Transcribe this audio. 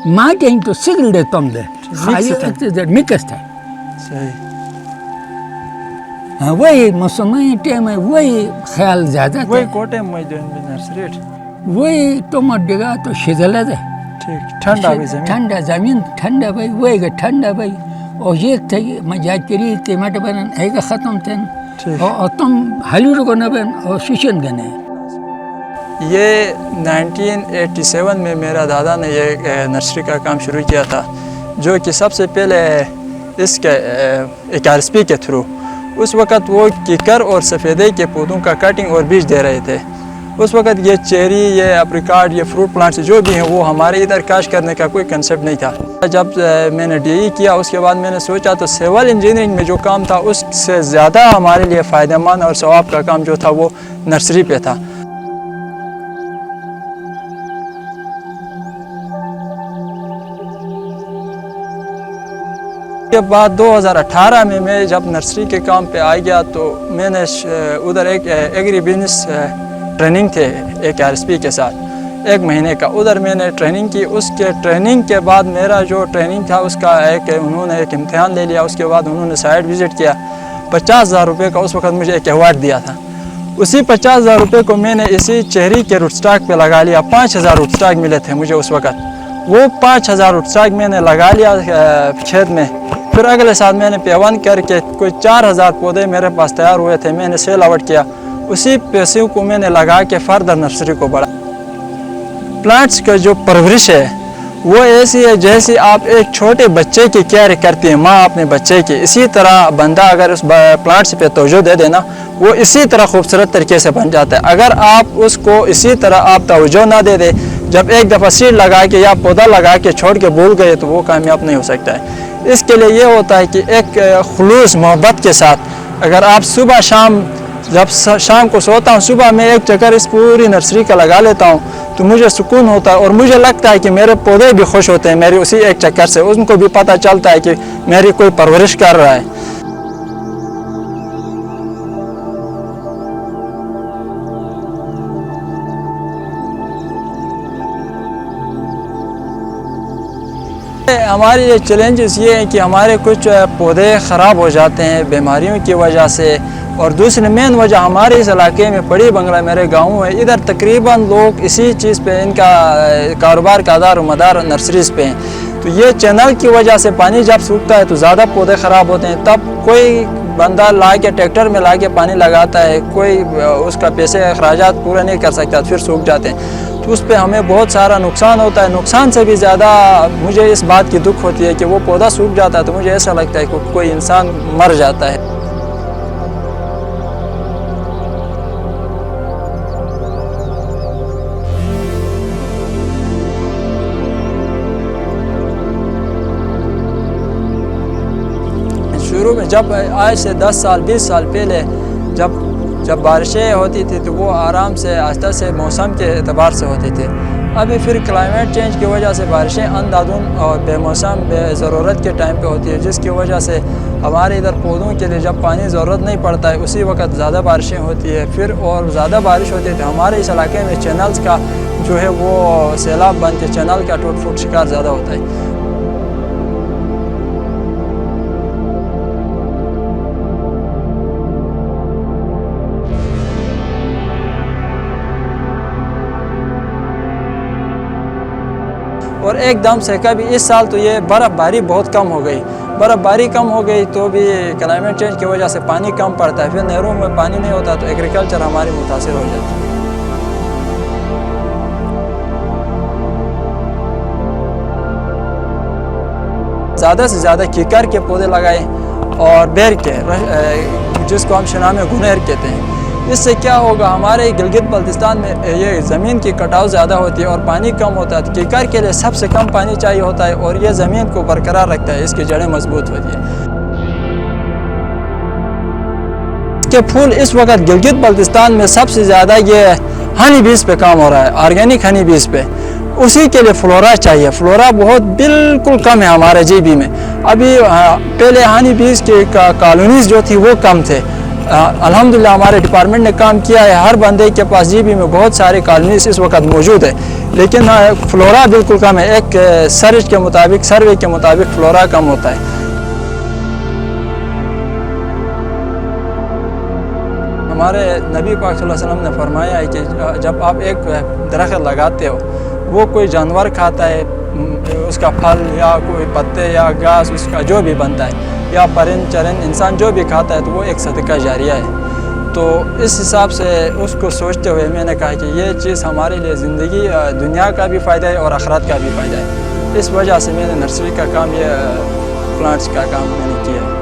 Maten to sigil de tomde. Hayır mikasta. صحیح. وہی مسلمان ٹائم وہی خیال زیادہ تھا. وہی کوٹے میں جو نرسری. وہی ٹماٹر ڈگا تو شیزلہ ہے. ٹھیک. ٹھنڈا بھی زمین. ٹھنڈا زمین ٹھنڈا بھائی وہی کا ٹھنڈا بھائی. اور یہ تھا مجھے کری ٹماٹر بنان ہے کا ختم تھے. اور تم ہلور کو نہ بن اور شیشن گنے. یہ 1987 میں میرا دادا نے یہ نرسری کا کام شروع کیا تھا جو کہ سب سے پہلے اس کے ایک آر ایس پی کے تھرو. اس وقت وہ کیکر اور سفیدے کے پودوں کا کٹنگ اور بیج دے رہے تھے. اس وقت یہ چیری یہ اپریکاٹ یہ فروٹ پلانٹس جو بھی ہیں وہ ہمارے ادھر کاشت کرنے کا کوئی کنسیپٹ نہیں تھا. جب میں نے ڈی ای کیا اس کے بعد میں نے سوچا تو سول انجینئرنگ میں جو کام تھا اس سے زیادہ ہمارے لیے فائدہ مند اور ثواب کا کام جو تھا وہ نرسری پہ تھا. کے بعد 2018 میں میں جب نرسری کے کام پہ آ گیا تو میں نے ادھر ایک ایگری بزنس ٹریننگ تھے ایک آر ایس پی کے ساتھ 1 مہینے کا. ادھر میں نے ٹریننگ کی. اس کے ٹریننگ کے بعد میرا جو ٹریننگ تھا اس کا انہوں نے ایک امتحان لے لیا. اس کے بعد انہوں نے سائٹ وزٹ کیا. 50,000 روپے کا اس وقت مجھے ایک ایوارڈ دیا تھا. اسی 50,000 روپے کو میں نے اسی چہری کے روٹ سٹاک پہ لگا لیا. 5,000 روٹ سٹاک ملے تھے مجھے اس وقت. وہ 5,000 روٹ سٹاک میں نے لگا لیا کھیت میں. پھر اگلے سال میں نے پیون کر کے کوئی 4,000 پودے میرے پاس تیار ہوئے تھے. میں نے سیل آؤٹ کیا. اسی پیسوں کو میں نے لگا کے فردر نرسری کو بڑھا. پلانٹس کا جو پرورش ہے وہ ایسی ہے جیسے آپ ایک چھوٹے بچے کی کیئر کرتی ہیں ماں اپنے بچے کی. اسی طرح بندہ اگر اس پلانٹس پہ توجہ دے دینا وہ اسی طرح خوبصورت طریقے سے بن جاتا ہے. اگر آپ اس کو اسی طرح آپ توجہ نہ دے دے جب ایک دفعہ سیڈ لگا کے یا پودا لگا کے چھوڑ کے بھول گئے تو وہ کامیاب نہیں ہو سکتا ہے. اس کے لیے یہ ہوتا ہے کہ ایک خلوص محبت کے ساتھ اگر آپ صبح شام جب شام کو سوتا ہوں صبح میں ایک چکر اس پوری نرسری کا لگا لیتا ہوں تو مجھے سکون ہوتا ہے اور مجھے لگتا ہے کہ میرے پودے بھی خوش ہوتے ہیں میری اسی ایک چکر سے. ان کو بھی پتہ چلتا ہے کہ میری کوئی پرورش کر رہا ہے. ہمارے یہ چیلنجز یہ ہیں کہ ہمارے کچھ پودے خراب ہو جاتے ہیں بیماریوں کی وجہ سے. اور دوسری مین وجہ ہمارے اس علاقے میں پڑی بنگلہ میرے گاؤں ہے. ادھر تقریباً لوگ اسی چیز پہ ان کا کاروبار کا دار و مدار نرسریز پہ ہیں. تو یہ چینل کی وجہ سے پانی جب سوکھتا ہے تو زیادہ پودے خراب ہوتے ہیں. تب کوئی بندہ لا کے ٹریکٹر میں لا کے پانی لگاتا ہے کوئی اس کا پیسے اخراجات پورا نہیں کر سکتا پھر سوکھ جاتے ہیں. تو اس پہ ہمیں بہت سارا نقصان ہوتا ہے. نقصان سے بھی زیادہ مجھے اس بات کی دکھ ہوتی ہے کہ وہ پودا سوکھ جاتا ہے تو مجھے ایسا لگتا ہے کہ کوئی انسان مر جاتا ہے. شروع میں جب آج سے 10 سال 20 سال پہلے جب بارشیں ہوتی تھی تو وہ آرام سے آہستہ سے موسم کے اعتبار سے ہوتی تھی. ابھی پھر کلائمیٹ چینج کی وجہ سے بارشیں اندھادھن اور بے موسم بے ضرورت کے ٹائم پہ ہوتی ہے جس کی وجہ سے ہمارے ادھر پودوں کے لیے جب پانی ضرورت نہیں پڑتا ہے اسی وقت زیادہ بارشیں ہوتی ہے. پھر اور زیادہ بارش ہوتی ہے تو ہمارے اس علاقے میں چینلز کا جو ہے وہ سیلاب بن کے چینل کا ٹوٹ پھوٹ شکار زیادہ ہوتا ہے. اور ایک دم سے کبھی اس سال تو یہ برف باری بہت کم ہو گئی. برف باری کم ہو گئی تو بھی کلائمیٹ چینج کی وجہ سے پانی کم پڑتا ہے. پھر نہروں میں پانی نہیں ہوتا تو ایگریکلچر ہماری متاثر ہو جاتی ہے. زیادہ سے زیادہ کیکر کے پودے لگائے اور بیر کے جس کو ہم شناہ میں گنیر کہتے ہیں. اس سے کیا ہوگا ہمارے گلگت بلتستان میں یہ زمین کی کٹاؤ زیادہ ہوتی ہے اور پانی کم ہوتا ہے. تو کیکر کے لیے سب سے کم پانی چاہیے ہوتا ہے اور یہ زمین کو برقرار رکھتا ہے. اس کی جڑیں مضبوط ہوتی ہیں. اس کے پھول اس وقت گلگت بلتستان میں سب سے زیادہ یہ ہنی بیز پہ کام ہو رہا ہے آرگینک ہنی بیز پہ. اسی کے لیے فلورا چاہیے. فلورا بہت بالکل کم ہے ہمارے جی بی میں. ابھی پہلے ہنی بیز کی کالونیز جو تھی وہ کم تھے. الحمدللہ ہمارے ڈپارٹمنٹ نے کام کیا ہے. ہر بندے کے پاس جی بی میں بہت سارے کالونیز اس وقت موجود ہے. لیکن فلورا بالکل کم ہے. ایک سروے کے مطابق فلورا کم ہوتا ہے. ہمارے نبی پاک صلی اللہ علیہ وسلم نے فرمایا ہے کہ جب آپ ایک درخت لگاتے ہو وہ کوئی جانور کھاتا ہے اس کا پھل یا کوئی پتے یا گھاس اس کا جو بھی بنتا ہے یا پرند چرند انسان جو بھی کھاتا ہے تو وہ ایک صدقہ جاریہ ہے. تو اس حساب سے اس کو سوچتے ہوئے میں نے کہا کہ یہ چیز ہمارے لیے زندگی دنیا کا بھی فائدہ ہے اور آخرت کا بھی فائدہ ہے. اس وجہ سے میں نے نرسری کا کام یہ پلانٹس کا کام میں نے کیا ہے.